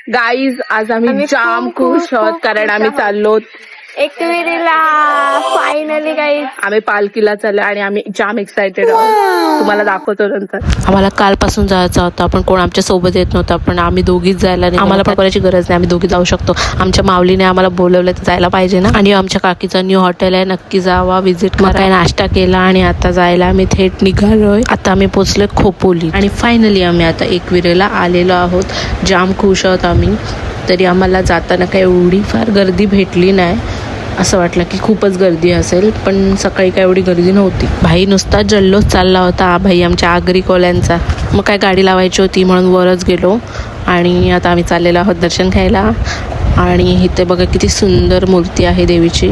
Guys आज आम्ही जाम खुश आहोत कारण आम्ही चाललो एकविरीला फायनली काही आम्ही पालखीला चाललो आणि आम्ही जाम एक्साइटेड आहोत. तुम्हाला दाखवतो नंतर. आम्हाला कालपासून जायचं होतं पण कोण आमच्या सोबत येत नव्हतं. पण आम्ही दोघीच जायला नाही, आम्हाला पण करायची गरज नाही, आम्ही दोघी जाऊ शकतो. आमच्या माऊलीने आम्हाला बोलवलं तर जायला पाहिजे ना. आणि आमच्या काकीचं न्यू हॉटेल आहे, नक्की जावा विजिट करा. काय नाश्ता केला आणि आता जायला आम्ही थेट निघालोय. आता आम्ही पोचलोय खोपोली आणि फायनली आम्ही आता एकविरेला आलेलो आहोत. जाम खुश आहोत आम्ही. तरी आम्हाला जाताना काही एवढी फार गर्दी भेटली नाही. असं वाटलं की खूपच गर्दी असेल, पण सकाळी काय एवढी गर्दी नव्हती. भाई नुसता जल्लोष चालला होता भाई आमच्या आगरी कोल्यांचा. मग काय गाडी लावायची होती म्हणून वरच गेलो आणि आता आम्ही चाललेलो आहोत दर्शन घ्यायला. आणि इथे बघा किती सुंदर मूर्ती आहे देवीची.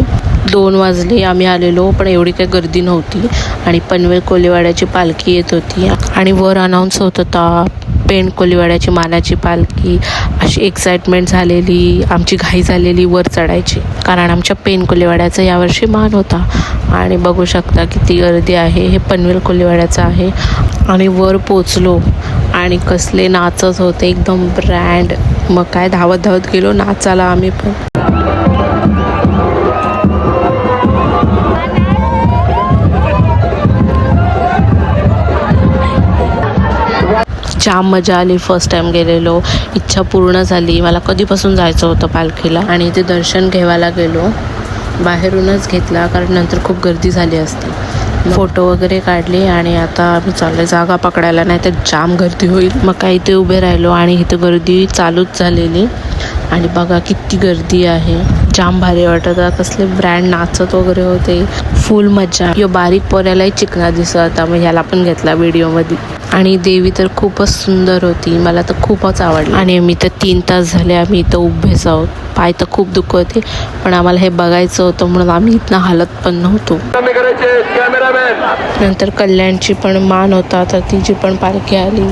2 वाजले आम्ही आलेलो पण एवढी काही गर्दी नव्हती. आणि पनवेल कोलीवाड्याची पालखी येत होती आणि वर अनाऊन्स होत होता पेण कोलीवाड्याची मानाची पालखी. अशी एक्साइटमेंट झालेली, आमची घाई झालेली वर चढायची कारण आमच्या पेण कोलीवाड्याचा यावर्षी मान होता. आणि बघू शकता किती गर्दी आहे. हे पनवेल कोलीवाड्याचं आहे. आणि वर पोचलो आणि कसले नाचत होते एकदम ब्रँड. मग काय धावत धावत गेलो नाचायला आम्ही पण. जाम मजा आली. फर्स्ट टाइम गेलेलो, इच्छा पूर्ण झाली. मला कधीपासून जायचं होतं पालखीला. आणि ते दर्शन घ्यायला गेलो, बाहेरूनच घेतला कारण नंतर खूप गर्दी झाली असते. फोटो वगैरे काढले आणि आता आम्ही चालले जागा पकडायला, नाही तर जाम गर्दी होईल. मग काही इथे उभे राहिलो आणि इथे गर्दी चालूच झालेली. आणि बघा किती गर्दी आहे. जाम भारी वाटत. कसले ब्रँड नाचत वगैरे होते. फुल मजा. यो बारीक पोऱ्यालाही चिकना दिसत होता, मग ह्याला पण घेतला व्हिडिओमध्ये. आणि देवी तर खूपच सुंदर होती, मला तर खूपच आवडली. आणि मी तर 3 तास झाले आम्ही इथं उभेच आहोत. पाय तर खूप दुखत होते पण आम्हाला हे बघायचं होतं म्हणून आम्ही इथनं हालत पण नव्हतो. नंतर कल्याणची पण मान होता तर तिची पण पालखी आली.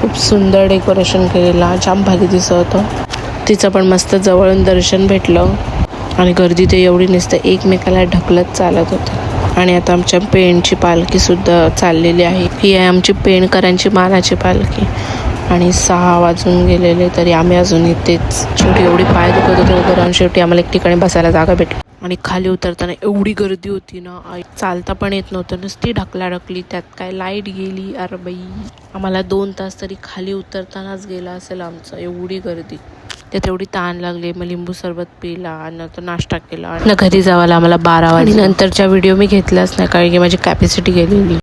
खूप सुंदर डेकोरेशन केलेला, जाम भारी दिसत होतं. तिचं पण मस्त जवळून दर्शन भेटलं. आणि गर्दी ते एवढी नसतं, एकमेकाला ढकलत चालत होते. आणि आता आमच्या पेणची पालखीसुद्धा चाललेली आहे. ही आहे आमची पेणकरांची मानाची पालखी. आणि 6 वाजून गेलेले तरी आम्ही अजून इथेच. शेवटी एवढी पाय दुखत होते उभं राहून, शेवटी आम्हाला एक ठिकाणी बसायला जागा भेटली. आणि खाली उतरताना एवढी गर्दी होती ना, चालता पण येत नव्हतं, नुसती ढकलाढकली. त्यात काय लाईट गेली, अरे बाई. आम्हाला 2 तास तरी खाली उतरतानाच गेला असेल आमचं, एवढी गर्दी. त्यात एवढी ताण लागली. मग लिंबू सरबत पिला आणि नंतर नाश्ता केला. आणि घरी जावायला आम्हाला 12 वाजले. आणि नंतरच्या व्हिडिओ मी घेतलाच नाही कारण की माझी कॅपॅसिटी गेलेली.